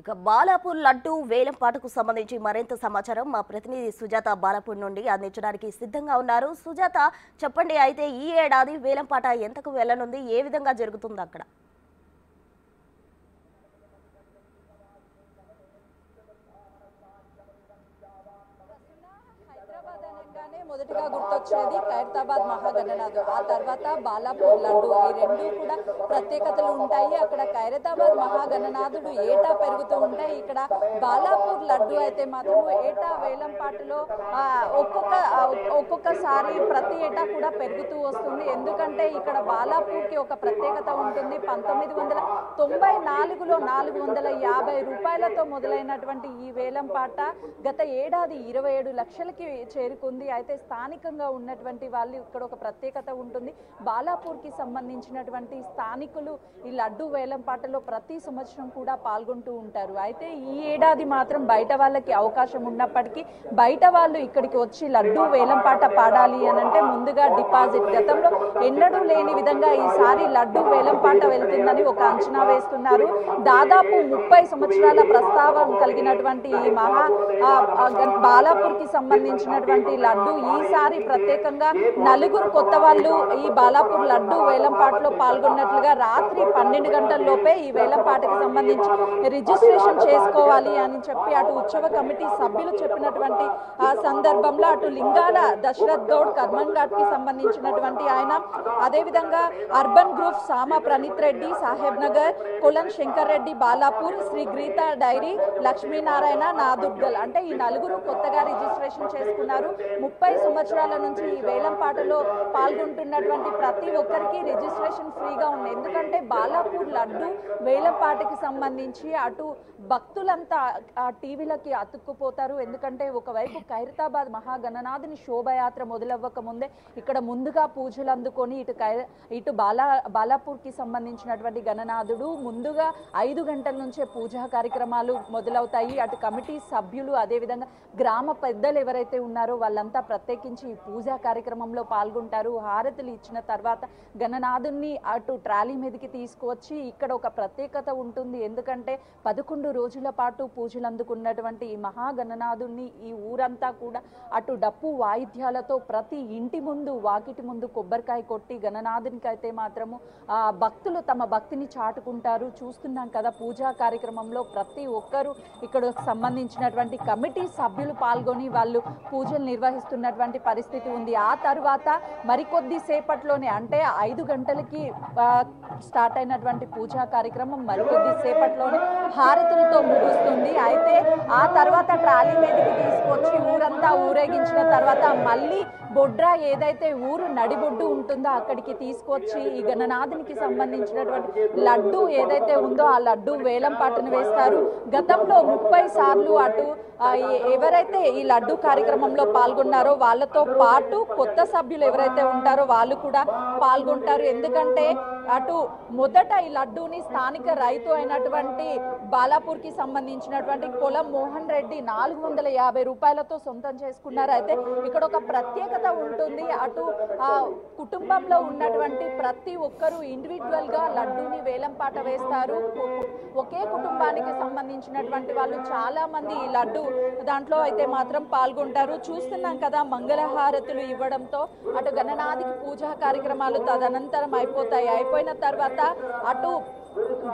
ఇక బాలాపూర్ లడ్డు వేలంపాటకు సంబంధించి మరింత సమాచారం మా ప్రతినిధి సుజాత బాలాపూర్ నుండి అందించడానికి సిద్ధంగా ఉన్నారు. సుజాత, చెప్పండి, అయితే ఈ ఏడాది వేలంపాట ఎంతకు వెళ్లనుంది, ఏ విధంగా జరుగుతుంది అక్కడ? మొదటిగా గుర్తొచ్చేది ఖైరతాబాద్ మహాగణనాథ్, ఆ తర్వాత బాలాపూర్ లడ్డు. ఈ రెండు కూడా ప్రత్యేకతలు ఉంటాయి. అక్కడ ఖైరతాబాద్ మహాగణనాథుడు ఏటా పెరుగుతూ ఉంటాయి. ఇక్కడ బాలాపూర్ లడ్డు అయితే మాత్రం ఏటా వేలంపాటలో ఒక్కొక్కసారి ప్రతి ఏటా కూడా పెరుగుతూ వస్తుంది. ఎందుకంటే ఇక్కడ బాలాపూర్కి ఒక ప్రత్యేకత ఉంటుంది. 1994లో 450 రూపాయలతో మొదలైనటువంటి ఈ వేలంపాట గత ఏడాది 27 లక్షలకి చేరుకుంది. అయితే స్థానికంగా ఉన్నటువంటి వాళ్ళు ఇక్కడ ఒక ప్రత్యేకత ఉంటుంది. బాలాపూర్కి సంబంధించినటువంటి స్థానికులు ఈ లడ్డు వేలంపాటలో ప్రతి సంవత్సరం కూడా పాల్గొంటూ ఉంటారు. అయితే ఈ ఏడాది మాత్రం బయట వాళ్ళకి అవకాశం ఉన్నప్పటికీ బయట వాళ్ళు ఇక్కడికి వచ్చి లడ్డు వేలంపాట పాడాలి అని అంటే ముందుగా డిపాజిట్, గతంలో ఎన్నడూ లేని విధంగా ఈసారి లడ్డు వేలంపాట వెళ్తుందని ఒక అంచనా వేస్తున్నారు. దాదాపు 30 సంవత్సరాల ప్రస్తావన కలిగినటువంటి ఈ బాలాపూర్కి సంబంధించినటువంటి లడ్డు ఈసారి ప్రత్యేకంగా నలుగురు కొత్త వాళ్ళు ఈ బాలాపూర్ లడ్డు వేలంపాటలో పాల్గొన్నట్లుగా రాత్రి 12 గంటల లోపే ఈ వేలంపాటకి సంబంధించి రిజిస్ట్రేషన్ చేసుకోవాలి అని చెప్పి అటు ఉత్సవ కమిటీ సభ్యులు చెప్పినటువంటి ఆ సందర్భంలో అటు లింగాల దశరథ్ గౌడ్ కర్మన్ ఘాట్ కి సంబంధించినటువంటి ఆయన, అదేవిధంగా అర్బన్ గ్రూప్ సామా ప్రణీత్ రెడ్డి సాహెబ్ నగర్, కొలన్ శంకర్ రెడ్డి బాలాపూర్, శ్రీ గీతా డైరీ లక్ష్మీనారాయణ నాదుర్గల్, అంటే ఈ నలుగురు కొత్తగా రిజిస్ట్రేషన్ చేసుకున్నారు. 30 సంవత్సరాల నుంచి ఈ వేలంపాటలో పాల్గొంటున్నటువంటి ప్రతి ఒక్కరికి రిజిస్ట్రేషన్ ఫ్రీగా ఉంది. ఎందుకంటే బాలాపూర్ లడ్డు వేలంపాటకి సంబంధించి అటు భక్తులంతా టీవీలకి అతుక్కుపోతారు. ఎందుకంటే ఒకవైపు ఖైరతాబాద్ మహాగణనాథుని శోభయాత్ర మొదలవ్వక ముందే ఇక్కడ ముందుగా పూజలు అందుకొని ఇటు బాలాపూర్కి సంబంధించినటువంటి గణనాథుడు ముందుగా 5 గంటల నుంచే పూజా కార్యక్రమాలు మొదలవుతాయి. అటు కమిటీ సభ్యులు అదేవిధంగా గ్రామ పెద్దలు ఎవరైతే ఉన్నారో వాళ్ళంతా ప్రత్యేకించి ఈ పూజా కార్యక్రమంలో పాల్గొంటారు. హారతులు ఇచ్చిన తర్వాత గణనాథుని అటు ట్రాలీ మీదకి తీసుకువచ్చి ఇక్కడ ఒక ప్రత్యేకత ఉంటుంది. ఎందుకంటే 11 రోజుల పాటు పూజలు అందుకున్నటువంటి ఈ మహాగణనాథుని ఈ ఊరంతా కూడా అటు డప్పు వాయిద్యాలతో ప్రతి ఇంటి ముందు వాకిటి ముందు కొబ్బరికాయ కొట్టి గణనాథునికి అయితే మాత్రము భక్తులు తమ భక్తిని చాటుకుంటారు. చూస్తున్నాం కదా, పూజా కార్యక్రమంలో ప్రతి ఒక్కరూ ఇక్కడ సంబంధించినటువంటి కమిటీ సభ్యులు పాల్గొని వాళ్ళు పూజలు నిర్వహిస్తున్నటువంటి పరిస్థితి ఉంది. ఆ తర్వాత మరికొద్ది సేపట్లోనే అంటే 5 గంటలకి స్టార్ట్ అయినటువంటి పూజా కార్యక్రమం మరికొద్ది సేపట్లోనే హారతులతో ముగుస్తుంది. అయితే ఆ తర్వాత ట్రాలీ మీదకి తీసుకొచ్చి ఊరంతా ఊరేగించిన తర్వాత మళ్ళీ బొడ్రా ఏదైతే ఊరు నడిబొడ్డు ఉంటుందో అక్కడికి తీసుకొచ్చి ఈ గణనాథునికి సంబంధించినటువంటి లడ్డు ఏదైతే ఉందో ఆ లడ్డు వేలంపాటను వేస్తారు. గతంలో 30 సార్లు అటు ఎవరైతే ఈ లడ్డు కార్యక్రమంలో పాల్గొన్నారో వాళ్ళతో పాటు కొత్త సభ్యులు ఎవరైతే ఉంటారో వాళ్ళు కూడా పాల్గొంటారు. ఎందుకంటే అటు మొదట ఈ లడ్డూని స్థానిక రైతు అయినటువంటి బాలాపూర్కి సంబంధించినటువంటి కొలం మోహన్ రెడ్డి 450 రూపాయలతో సొంతం చేసుకున్నారు. అయితే ఇక్కడ ఒక ప్రత్యేకత ఉంటుంది. అటు కుటుంబంలో ఉన్నటువంటి ప్రతి ఒక్కరూ ఇండివిజువల్ గా లడ్డూని వేలంపాట వేస్తారు. ఒకే కుటుంబానికి సంబంధించినటువంటి వాళ్ళు చాలా మంది ఈ లడ్డు దాంట్లో అయితే మాత్రం పాల్గొంటారు. చూస్తున్నాం కదా, మంగళహారతులు ఇవ్వడంతో అటు గణనాథికి పూజా కార్యక్రమాలు తదనంతరం అయిపోయిన తర్వాత అటు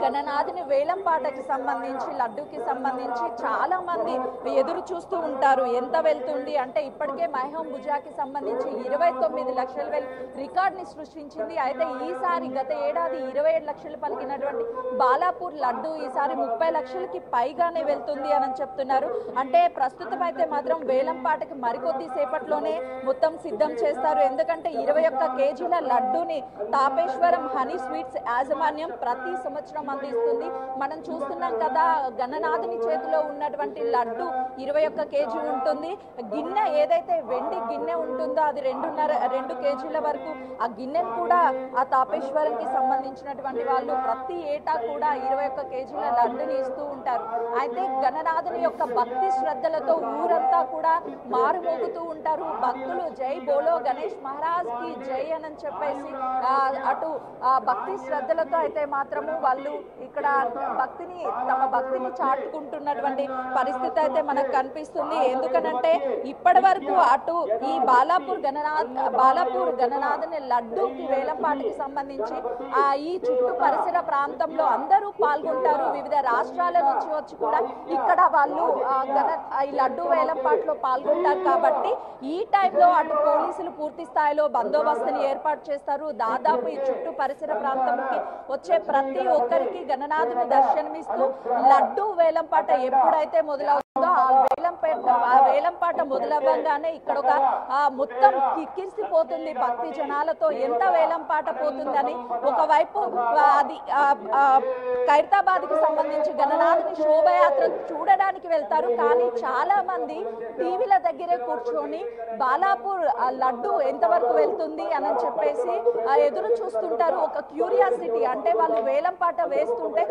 గణనాథుని వేలంపాటకి సంబంధించి లడ్డూకి సంబంధించి చాలా మంది ఎదురు చూస్తూ ఉంటారు. ఎంత వెళ్తుంది అంటే ఇప్పటికే మైహం భుజాకి సంబంధించి 29 లక్షల రికార్డ్ని సృష్టించింది. అయితే ఈసారి గత ఏడాది 27 లక్షలు పలికినటువంటి బాలాపూర్ లడ్డు ఈసారి 30 లక్షలకి పైగానే వెళ్తుంది అని చెప్తున్నారు. అంటే ప్రస్తుతం అయితే మాత్రం వేలంపాటకి మరికొద్ది సేపట్లోనే మొత్తం సిద్ధం చేస్తారు. ఎందుకంటే 21 కేజీల లడ్డూని తాపేశ్వరం హనీ స్వీట్స్ యాజమాన్యం ప్రతి సంవత్సరం అందిస్తుంది. మనం చూస్తున్నాం కదా, గణనాథుని చేతిలో ఉన్నటువంటి లడ్డు 21 కేజీ ఉంటుంది. గిన్నె ఏదైతే వెండి గిన్నె ఉంటుందో అది 2 కేజీల వరకు ఆ గిన్నెను కూడా ఆ తాపేశ్వరంకి సంబంధించినటువంటి వాళ్ళు ప్రతి ఏటా కూడా 21 కేజీల లడ్డుని ఇస్తూ ఉంటారు. అయితే గణనాథుని యొక్క భక్తి శ్రద్ధలతో ఊరంతా కూడా మారుమోగుతూ ఉంటారు. భక్తులు జై బోలో గణేష్ మహారాజ్ కి జై అని చెప్పేసి అటు భక్తి శ్రద్ధలతో అయితే మాత్రము వాళ్ళు ఇక్కడ తమ భక్తిని చాటుకుంటున్నటువంటి పరిస్థితి అయితే మనకు కనిపిస్తుంది. ఎందుకనంటే ఇప్పటి వరకు అటు ఈ బాలాపూర్ గణనాథుని లడ్డూకి వేలంపాటికి సంబంధించి ఈ చుట్టూ పరిసర ప్రాంతంలో అందరూ పాల్గొంటారు. వివిధ రాష్ట్రాల నుంచి వచ్చి కూడా ఇక్కడ వాళ్ళు ఈ లడ్డూ వేలంపాట్లో పాల్గొంటారు. కాబట్టి ఈ టైంలో అటు పోలీసులు పూర్తి స్థాయిలో బందోబస్తుని ఏర్పాటు చేస్తారు. దాదాపు ఈ చుట్టూ పరిసర ప్రాంతంకి వచ్చే ప్రతి ఒక్కరికి గణనాథుని దర్శనమిస్తూ లడ్డూ వేలంపాట ఎప్పుడైతే మొదలవుతుందో ఆ వేలంపాట మొదలవ్వగానే ఇక్కడ ఒక మొత్తం కిక్కిరిసిపోతుంది భక్తి జనాలతో. ఎంత వేలంపాట పోతుందని ఒకవైపు అది ఖైరతాబాద్ కి సంబంధించి గణనాథుని శోభయాత్ర చూడడానికి వెళ్తారు. కానీ చాలా మంది టీవీల దగ్గరే కూర్చొని బాలాపూర్ లడ్డు ఎంతవరకు వెళ్తుంది అని చెప్పేసి ఎదురు చూస్తుంటారు. ఒక క్యూరియాసిటీ, అంటే వాళ్ళు వేలంపాట వేస్తుంటే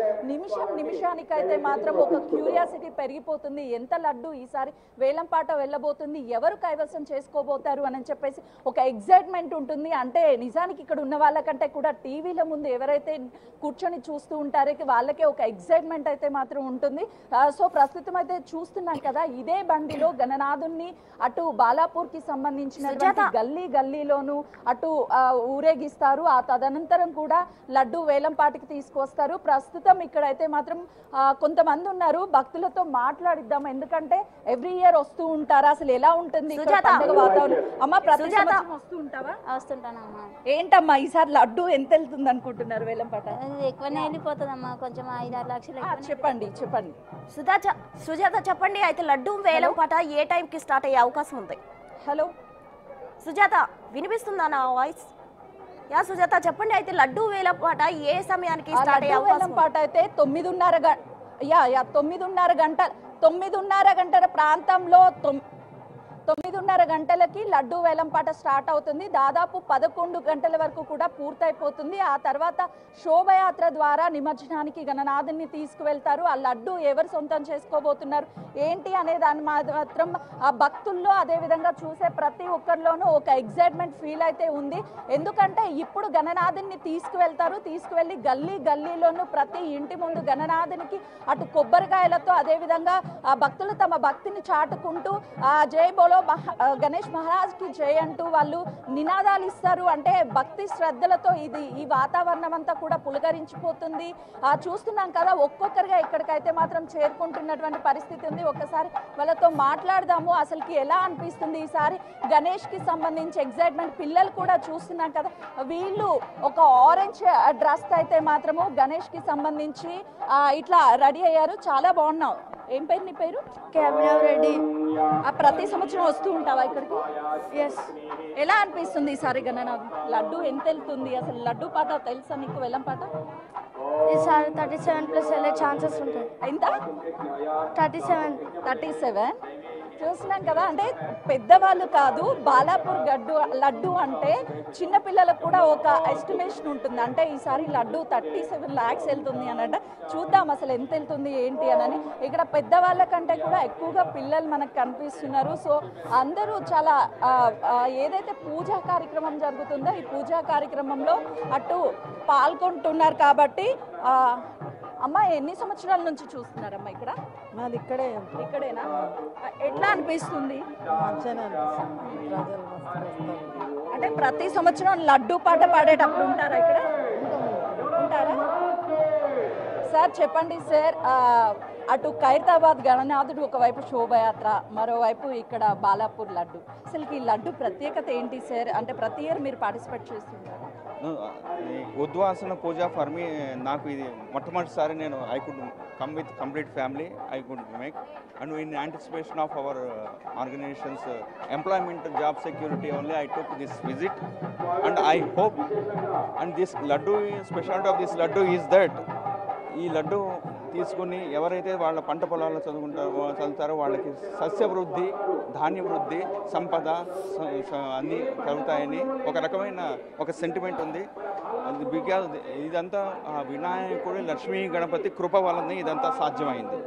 నిమిషానికైతే మాత్రం ఒక క్యూరియాసిటీ పెరిగిపోతుంది. ఎంత లడ్డు ఈసారి వేలంపాట వెళ్ళబోతుంది, ఎవరు కైవసం చేసుకోబోతారు అని చెప్పేసి ఒక ఎగ్జైట్మెంట్ ఉంటుంది. అంటే నిజానికి ఇక్కడ ఉన్న వాళ్ళకంటే కూడా టీవీల ముందు ఎవరైతే కూర్చొని చూస్తూ ఉంటారో వాళ్ళకే ఒక ఎగ్జైట్మెంట్ అయితే మాత్రం ఉంటుంది. సో ప్రస్తుతం అయితే చూస్తున్నాం కదా, ఇదే బండిలో గణనాథుని అటు బాలాపూర్ కి సంబంధించిన గల్లీలోను అటు ఊరేగిస్తారు. ఆ తదనంతరం కూడా లడ్డు వేలంపాటికి తీసుకొస్తారు. ప్రస్తుతం ఇక్కడైతే మాత్రం కొంతమంది ఉన్నారు, భక్తులతో మాట్లాడిద్దాం. ఎందుకంటే ఎవ్రీ ఇయర్ వస్తూ ఉంటారా, అసలు ఎలా ఉంటుంది వాతావరణం? అమ్మ ప్రతి సంవత్సరం వస్తూ ఉంటావా? వస్తుంటానమ్మా. ఏంటమ్మా ఈసారి లడ్డు ఎంత వెళ్తుంది అనుకుంటున్నారు వేలంపాట? ఎక్కువనే వెళ్ళిపోతుందమ్మా, కొంచెం 5-6 లక్షలు. చెప్పండి. సుజాత చెప్పండి, అయితే లడ్డు వేలంపాట ఏ టైంకి స్టార్ట్ అయ్యే అవకాశం ఉంది? హలో సుజాత, వినిపిస్తుందా నా వాయిస్? యా సుజాత చెప్పండి, అయితే లడ్డు వేలంపాట ఏ సమయానికి స్టార్ట్ అయ్యే అవకాశం? వేలంపాట అయితే 9:30 గంటల ప్రాంతంలో 9:30 గంటలకి లడ్డు వేలంపాట స్టార్ట్ అవుతుంది. దాదాపు 11 గంటల వరకు కూడా పూర్తయిపోతుంది. ఆ తర్వాత శోభయాత్ర ద్వారా నిమజ్జనానికి గణనాథుని తీసుకువెళ్తారు. ఆ లడ్డు ఎవరు సొంతం చేసుకోబోతున్నారు ఏంటి అనే దాన్ని మాత్రం ఆ భక్తుల్లో అదేవిధంగా చూసే ప్రతి ఒక్కరిలోనూ ఒక ఎగ్జైట్మెంట్ ఫీల్ అయితే ఉంది. ఎందుకంటే ఇప్పుడు గణనాథుని తీసుకువెళ్ళి గల్లీలోనూ ప్రతి ఇంటి ముందు గణనాథునికి అటు కొబ్బరికాయలతో అదేవిధంగా ఆ భక్తులు తమ భక్తిని చాటుకుంటూ జై బోలో గణేష్ మహారాజ్ కి జై అంటూ వాళ్ళు నినాదాలు ఇస్తారు. అంటే భక్తి శ్రద్ధలతో ఈ వాతావరణం అంతా కూడా పులకరించిపోతుంది. చూస్తున్నాం కదా, ఒక్కొక్కరిగా ఇక్కడికైతే మాత్రం చేరుకుంటున్నటువంటి పరిస్థితి ఉంది. ఒక్కసారి వాళ్ళతో మాట్లాడదాము, అసలుకి ఎలా అనిపిస్తుంది ఈసారి గణేష్ కి సంబంధించి ఎగ్జైట్మెంట్. పిల్లలు కూడా చూస్తున్నాం కదా, వీళ్ళు ఒక ఆరెంజ్ డ్రెస్ అయితే మాత్రము గణేష్ కి సంబంధించి ఇట్లా రెడీ అయ్యారు. చాలా బాగున్నావు. ఏం పేరు నీ పేరు? రెడ్డి. ప్రతి సంవత్సరం వస్తూ ఉంటావా ఇక్కడికి? ఎస్. ఎలా అనిపిస్తుంది ఈసారి గణనాథ్ లడ్డు ఎంత వెళ్తుంది? అసలు లడ్డు పాట తెలుసా నీకు? వెల్లం పాట ఈసారి 37+ వెళ్ళే ఛాన్సెస్ ఉంటాయి. ఎంత? 37. చూసినాం కదా, అంటే పెద్దవాళ్ళు కాదు, బాలాపూర్ లడ్డు అంటే చిన్నపిల్లలకు కూడా ఒక ఎస్టిమేషన్ ఉంటుంది. అంటే ఈసారి లడ్డు 37 lakhs వెళ్తుంది అనంట. చూద్దాం అసలు ఎంత వెళ్తుంది ఏంటి అని. ఇక్కడ పెద్దవాళ్ళకంటే కూడా ఎక్కువగా పిల్లలు మనకు కనిపిస్తున్నారు. సో అందరూ చాలా ఏదైతే పూజా కార్యక్రమం జరుగుతుందో ఈ పూజా కార్యక్రమంలో అటు పాల్గొంటున్నారు. కాబట్టి అమ్మ ఎన్ని సంవత్సరాల నుంచి చూస్తున్నారమ్మా ఇక్కడ? మాది ఇక్కడేనా? ఎట్లా అనిపిస్తుంది? అంటే ప్రతి సంవత్సరం లడ్డు పాట పాడేటప్పుడు ఉంటారా ఇక్కడ? ఉంటారా? సార్ చెప్పండి సార్, అటు ఖైరతాబాద్ గణనాథుడు ఒకవైపు శోభయాత్ర, మరోవైపు ఇక్కడ బాలాపూర్ లడ్డు. అసలు ఈ లడ్డు ప్రత్యేకత ఏంటి సార్? అంటే ప్రతి ఇయర్ మీరు పార్టిసిపేట్ చేస్తుంటారు? ఉద్వాసన పూజ ఫర్ మీ, నాకు ఇది మొట్టమొదటిసారి నేను I could come with complete family, I could make and in anticipation of our organisations employment job security only I took this visit and I hope and this laddu speciality of this laddu is that ఈ లడ్డు తీసుకుని ఎవరైతే వాళ్ళ పంట పొలాల్లో చదువుతారో వాళ్ళకి సస్యవృద్ధి, ధాన్యవృద్ధి, సంపద అన్నీ కలుగుతాయని ఒక రకమైన ఒక సెంటిమెంట్ ఉంది. అది బికాజ్ ఇదంతా వినాయకుడు లక్ష్మీ గణపతి కృప వలన ఇదంతా సాధ్యమైంది.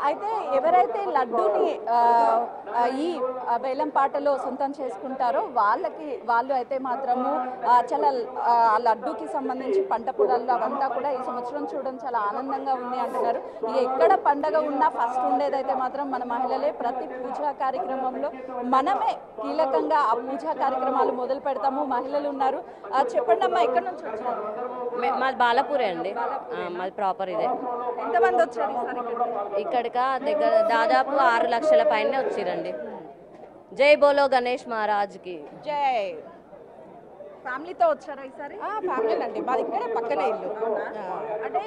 అయితే ఎవరైతే లడ్డూని ఈ వేలంపాటలో సొంతం చేసుకుంటారో వాళ్ళు అయితే మాత్రము చాలా లడ్డూకి సంబంధించి పంట పొలాలు అవంతా కూడా ఈ సంవత్సరం చూడడం చాలా ఆనందంగా ఉంది అంటున్నారు. ఎక్కడ పండగ ఉన్నా ఫస్ట్ ఉండేదైతే మాత్రం మన మహిళలే. ప్రతి పూజా కార్యక్రమంలో మనమే కీలకంగా ఆ పూజా కార్యక్రమాలు మొదలు పెడతాము. మహిళలు ఉన్నారు. చెప్పండి అమ్మా, ఎక్కడి నుంచి వచ్చారు? మాది బాలాపూరే అండి, మాది ప్రాపర్ ఇదే. ఎంతమంది వచ్చారు ఇక్కడికి దగ్గర దాదాపు 6 లక్షల పైన వచ్చిరండి. జై బోలో గణేష్ మహారాజ్కి జై. ఫ్యామిలీతో వచ్చారా ఈసారి? ఫ్యామిలీ అండి, మాది ఇక్కడే పక్కనే ఇల్లు. అంటే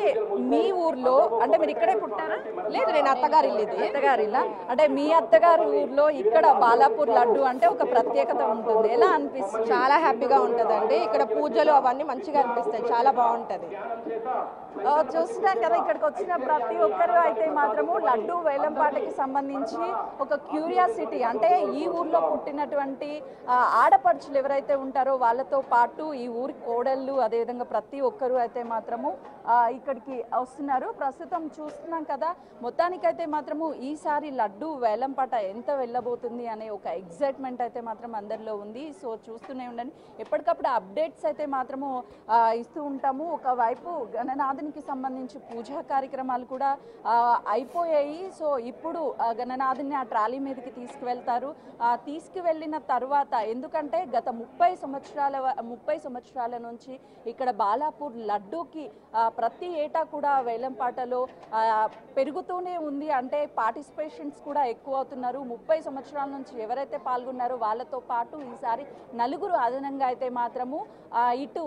మీ ఊర్లో అంటే మీరు ఇక్కడే పుట్టారా? లేదు, నేను అత్తగారి ఇల్లు ఇది. అత్తగారి ఇల్లా? అంటే మీ అత్తగారి ఊర్లో ఇక్కడ బాలాపూర్ లడ్డు అంటే ఒక ప్రత్యేకత ఉంటుంది. ఎలా అనిపిస్తుంది? చాలా హ్యాపీగా ఉంటుందండి. ఇక్కడ పూజలు అవన్నీ మంచిగా అనిపిస్తాయి, చాలా బాగుంటుంది. చూస్తున్నాం కదా, ఇక్కడికి వచ్చిన ప్రతి ఒక్కరు అయితే మాత్రము లడ్డు వేలంపాటకి సంబంధించి ఒక క్యూరియాసిటీ, అంటే ఈ ఊర్లో పుట్టినటువంటి ఆడపడుచులు ఎవరైతే ఉంటారో వాళ్ళతో పాటు ఈ ఊరి కోడళ్ళు అదేవిధంగా ప్రతి ఒక్కరు అయితే మాత్రము ఇక్కడికి వస్తున్నారు. ప్రస్తుతం చూస్తున్నాం కదా, మొత్తానికైతే మాత్రము ఈసారి లడ్డు వేలంపాట ఎంత వెళ్ళబోతుంది అనే ఒక ఎగ్జైట్మెంట్ అయితే మాత్రం అందరిలో ఉంది. సో చూస్తూనే ఉండండి, ఎప్పటికప్పుడు అప్డేట్స్ అయితే మాత్రము ఇస్తూ ఉంటాము. ఒకవైపు గణనాథునికి సంబంధించి పూజా కార్యక్రమాలు కూడా అయిపోయాయి. సో ఇప్పుడు గణనాథుని ఆ ట్రాలీ మీదకి తీసుకువెళ్తారు. తీసుకువెళ్ళిన తర్వాత, ఎందుకంటే గత 30 సంవత్సరాల నుంచి ఇక్కడ బాలాపూర్ లడ్డూకి ప్రతి ఏటా కూడా వేలంపాటలో పెరుగుతూనే ఉంది. అంటే పార్టిసిపేషన్స్ కూడా ఎక్కువ అవుతున్నారు. 30 సంవత్సరాల నుంచి ఎవరైతే పాల్గొన్నారో వాళ్ళతో పాటు ఈసారి 4 అదనంగా అయితే మాత్రము ఇటు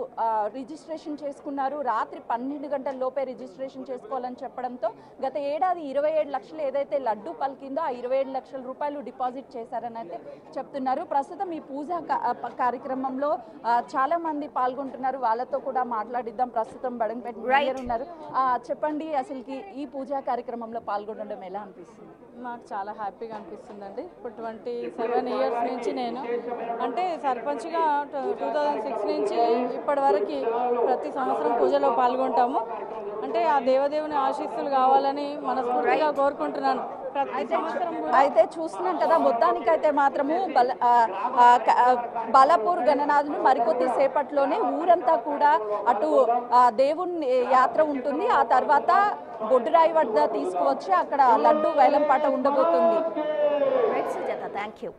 రిజిస్ట్రేషన్ చేసుకున్నారు. రాత్రి 12 గంటల లోపే రిజిస్ట్రేషన్ చేసుకోవాలని చెప్పడంతో గత ఏడాది 27 లక్షలు ఏదైతే లడ్డు పలికిందో ఆ 27 లక్షల రూపాయలు డిపాజిట్ చేశారని అయితే చెప్తున్నారు. ప్రస్తుతం ఈ పూజా కార్యక్రమంలో చాలా మంది పాల్గొంటున్నారు. వాళ్ళతో కూడా మాట్లాడిద్దాం. ప్రస్తుతం బడంపేట ఉన్నారు. చెప్పండి, అసలుకి ఈ పూజా కార్యక్రమంలో పాల్గొనడం ఎలా అనిపిస్తుంది? నాకు చాలా హ్యాపీగా అనిపిస్తుందండి. ఇప్పుడు 27 ఇయర్స్ నుంచి నేను అంటే సర్పంచ్గా 2006 నుంచి ఇప్పటి వరకు ప్రతి సంవత్సరం పూజలో పాల్గొంటాము. అంటే ఆ దేవదేవుని ఆశీస్సులు కావాలని మనస్ఫూర్తిగా కోరుకుంటున్నాను. అయితే చూస్తున్నాం కదా, మొత్తానికైతే మాత్రము బాలాపూర్ గణనాథులు మరికొద్ది సేపట్లోనే ఊరంతా కూడా అటు దేవుని యాత్ర ఉంటుంది. ఆ తర్వాత బొడ్డురాయి వద్ద తీసుకువచ్చి అక్కడ లడ్డు వేలంపాట ఉండబోతుంది. Sujatha, thank you.